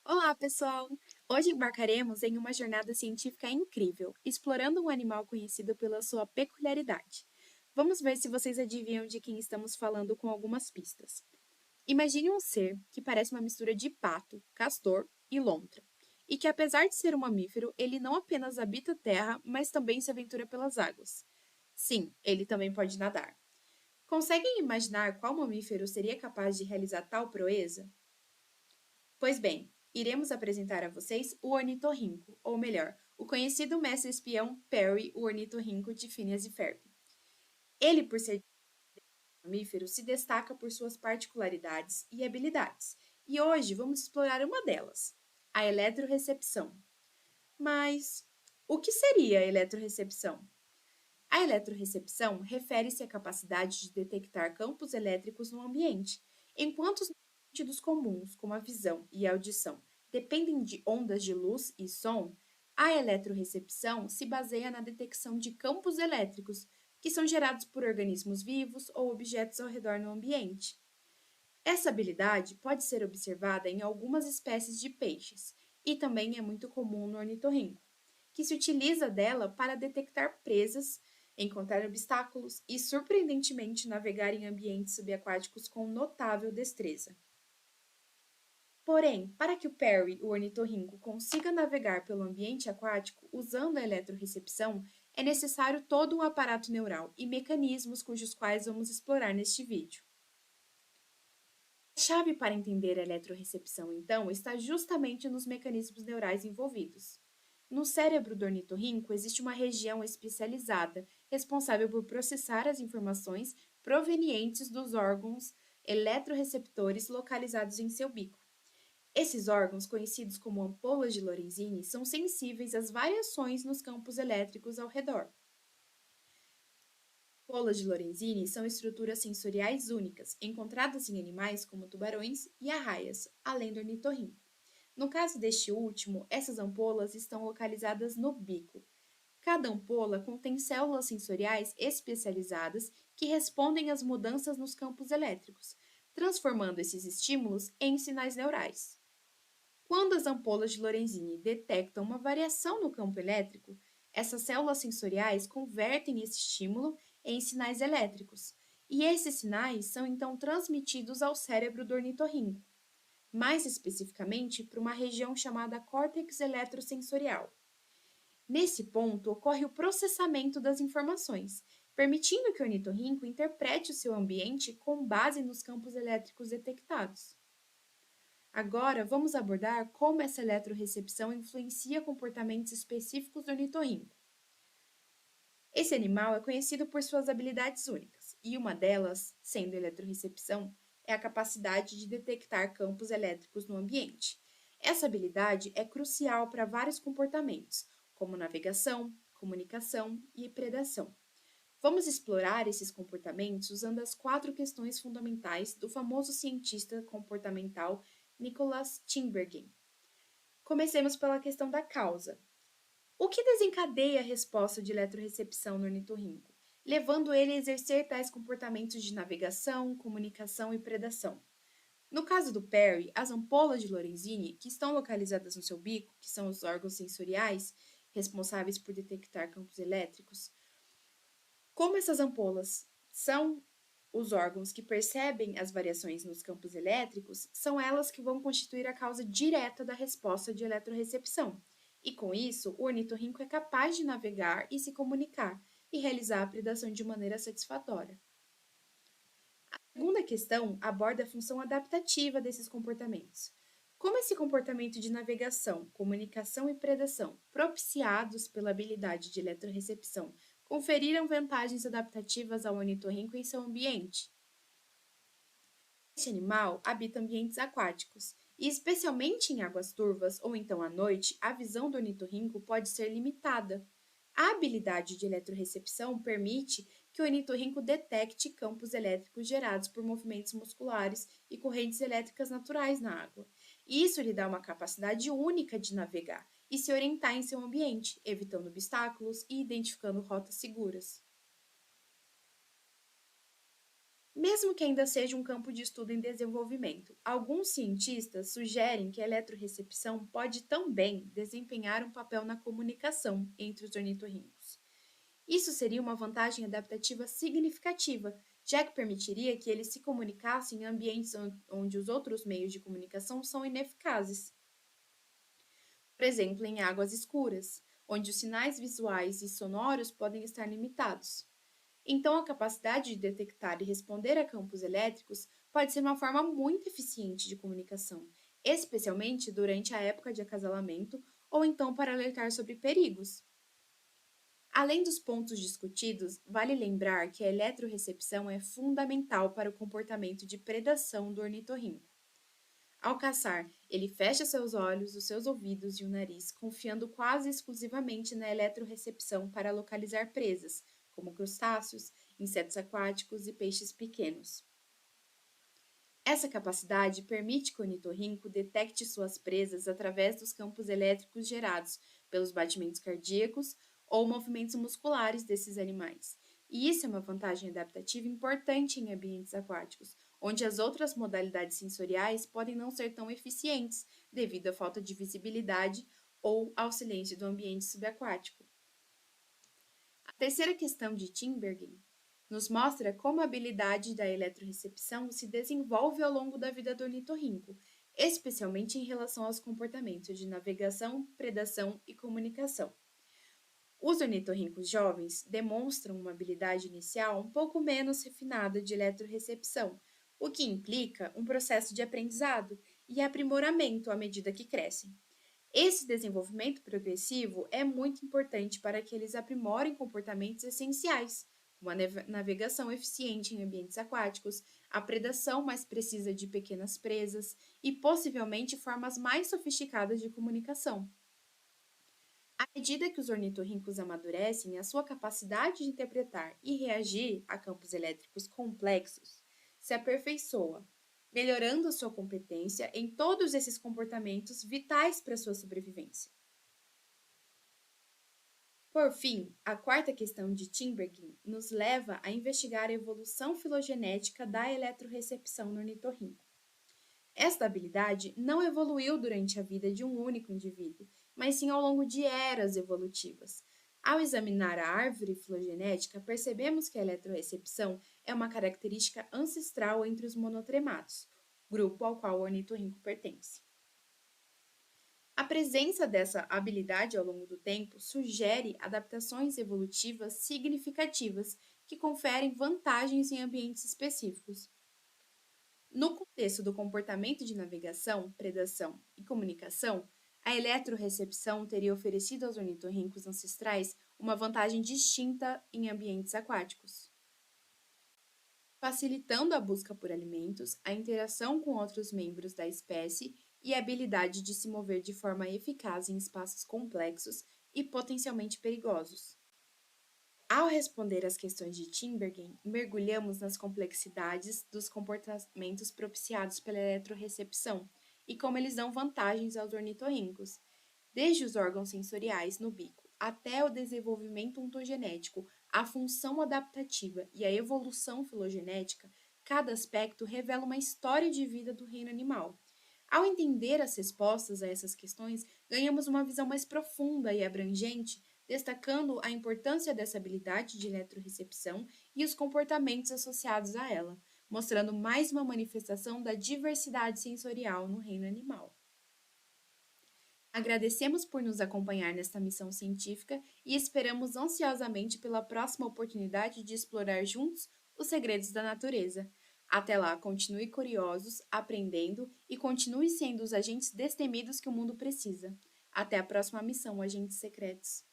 Olá, pessoal! Hoje embarcaremos em uma jornada científica incrível, explorando um animal conhecido pela sua peculiaridade. Vamos ver se vocês adivinham de quem estamos falando com algumas pistas. Imagine um ser que parece uma mistura de pato, castor e lontra, e que, apesar de ser um mamífero, ele não apenas habita a terra, mas também se aventura pelas águas. Sim, ele também pode nadar. Conseguem imaginar qual mamífero seria capaz de realizar tal proeza? Pois bem, iremos apresentar a vocês o ornitorrinco, ou melhor, o conhecido mestre espião Perry, o ornitorrinco de Phineas e Ferb. Ele, por ser mamífero, se destaca por suas particularidades e habilidades, e hoje vamos explorar uma delas, a eletrorecepção. Mas o que seria a eletrorecepção? A eletrorecepção refere-se à capacidade de detectar campos elétricos no ambiente, enquanto os sentidos comuns, como a visão e a audição, dependem de ondas de luz e som. A eletrorecepção se baseia na detecção de campos elétricos que são gerados por organismos vivos ou objetos ao redor no ambiente. Essa habilidade pode ser observada em algumas espécies de peixes e também é muito comum no ornitorrinco, que se utiliza dela para detectar presas, encontrar obstáculos e, surpreendentemente, navegar em ambientes subaquáticos com notável destreza. Porém, para que o Perry, o ornitorrinco, consiga navegar pelo ambiente aquático usando a eletrorecepção, é necessário todo um aparato neural e mecanismos cujos quais vamos explorar neste vídeo. A chave para entender a eletrorecepção, então, está justamente nos mecanismos neurais envolvidos. No cérebro do ornitorrinco existe uma região especializada responsável por processar as informações provenientes dos órgãos eletroreceptores localizados em seu bico. Esses órgãos, conhecidos como ampolas de Lorenzini, são sensíveis às variações nos campos elétricos ao redor. Ampolas de Lorenzini são estruturas sensoriais únicas, encontradas em animais como tubarões e arraias, além do ornitorrinco. No caso deste último, essas ampolas estão localizadas no bico. Cada ampola contém células sensoriais especializadas que respondem às mudanças nos campos elétricos, transformando esses estímulos em sinais neurais. Quando as ampolas de Lorenzini detectam uma variação no campo elétrico, essas células sensoriais convertem esse estímulo em sinais elétricos, e esses sinais são então transmitidos ao cérebro do ornitorrinco, mais especificamente para uma região chamada córtex eletrosensorial. Nesse ponto ocorre o processamento das informações, permitindo que o ornitorrinco interprete o seu ambiente com base nos campos elétricos detectados. Agora, vamos abordar como essa eletrorecepção influencia comportamentos específicos do ornitorrinco. Esse animal é conhecido por suas habilidades únicas, e uma delas, sendo a eletrorecepção, é a capacidade de detectar campos elétricos no ambiente. Essa habilidade é crucial para vários comportamentos, como navegação, comunicação e predação. Vamos explorar esses comportamentos usando as 4 questões fundamentais do famoso cientista comportamental Nicholas Tinbergen. Comecemos pela questão da causa. O que desencadeia a resposta de eletrorecepção no ornitorrinco, levando ele a exercer tais comportamentos de navegação, comunicação e predação? No caso do Perry, as ampolas de Lorenzini, que estão localizadas no seu bico, que são os órgãos sensoriais responsáveis por detectar campos elétricos, como essas ampolas são os órgãos que percebem as variações nos campos elétricos, são elas que vão constituir a causa direta da resposta de eletrorecepção. E com isso, o ornitorrinco é capaz de navegar e se comunicar e realizar a predação de maneira satisfatória. A segunda questão aborda a função adaptativa desses comportamentos. Como esse comportamento de navegação, comunicação e predação, propiciados pela habilidade de eletrorecepção, conferiram vantagens adaptativas ao ornitorrinco em seu ambiente? Este animal habita ambientes aquáticos e, especialmente em águas turvas ou então à noite, a visão do ornitorrinco pode ser limitada. A habilidade de eletrorecepção permite que o ornitorrinco detecte campos elétricos gerados por movimentos musculares e correntes elétricas naturais na água. Isso lhe dá uma capacidade única de navegar e se orientar em seu ambiente, evitando obstáculos e identificando rotas seguras. Mesmo que ainda seja um campo de estudo em desenvolvimento, alguns cientistas sugerem que a eletrorecepção pode também desempenhar um papel na comunicação entre os ornitorrincos. Isso seria uma vantagem adaptativa significativa, já que permitiria que eles se comunicassem em ambientes onde os outros meios de comunicação são ineficazes. Por exemplo, em águas escuras, onde os sinais visuais e sonoros podem estar limitados. Então, a capacidade de detectar e responder a campos elétricos pode ser uma forma muito eficiente de comunicação, especialmente durante a época de acasalamento ou então para alertar sobre perigos. Além dos pontos discutidos, vale lembrar que a eletrorecepção é fundamental para o comportamento de predação do ornitorrinco. Ao caçar, ele fecha seus olhos, os seus ouvidos e o nariz, confiando quase exclusivamente na eletrorecepção para localizar presas, como crustáceos, insetos aquáticos e peixes pequenos. Essa capacidade permite que o ornitorrinco detecte suas presas através dos campos elétricos gerados pelos batimentos cardíacos ou movimentos musculares desses animais. E isso é uma vantagem adaptativa importante em ambientes aquáticos, onde as outras modalidades sensoriais podem não ser tão eficientes devido à falta de visibilidade ou ao silêncio do ambiente subaquático. A terceira questão de Tinbergen nos mostra como a habilidade da eletrorecepção se desenvolve ao longo da vida do ornitorrinco, especialmente em relação aos comportamentos de navegação, predação e comunicação. Os ornitorrincos jovens demonstram uma habilidade inicial um pouco menos refinada de eletrorecepção, o que implica um processo de aprendizado e aprimoramento à medida que crescem. Esse desenvolvimento progressivo é muito importante para que eles aprimorem comportamentos essenciais, como a navegação eficiente em ambientes aquáticos, a predação mais precisa de pequenas presas e possivelmente formas mais sofisticadas de comunicação. À medida que os ornitorrincos amadurecem, a sua capacidade de interpretar e reagir a campos elétricos complexos se aperfeiçoa, melhorando a sua competência em todos esses comportamentos vitais para a sua sobrevivência. Por fim, a quarta questão de Tinbergen nos leva a investigar a evolução filogenética da eletrorecepção no ornitorrinco. Esta habilidade não evoluiu durante a vida de um único indivíduo, mas sim ao longo de eras evolutivas. Ao examinar a árvore filogenética, percebemos que a eletrorecepção é uma característica ancestral entre os monotrematos, grupo ao qual o ornitorrinco pertence. A presença dessa habilidade ao longo do tempo sugere adaptações evolutivas significativas que conferem vantagens em ambientes específicos. No contexto do comportamento de navegação, predação e comunicação, a eletrorecepção teria oferecido aos ornitorrincos ancestrais uma vantagem distinta em ambientes aquáticos, facilitando a busca por alimentos, a interação com outros membros da espécie e a habilidade de se mover de forma eficaz em espaços complexos e potencialmente perigosos. Ao responder às questões de Tinbergen, mergulhamos nas complexidades dos comportamentos propiciados pela eletrorecepção e como eles dão vantagens aos ornitorrincos, desde os órgãos sensoriais no bico até o desenvolvimento ontogenético, a função adaptativa e a evolução filogenética, cada aspecto revela uma história de vida do reino animal. Ao entender as respostas a essas questões, ganhamos uma visão mais profunda e abrangente, destacando a importância dessa habilidade de eletrorecepção e os comportamentos associados a ela, mostrando mais uma manifestação da diversidade sensorial no reino animal. Agradecemos por nos acompanhar nesta missão científica e esperamos ansiosamente pela próxima oportunidade de explorar juntos os segredos da natureza. Até lá, continue curiosos, aprendendo e continue sendo os agentes destemidos que o mundo precisa. Até a próxima missão, agentes secretos.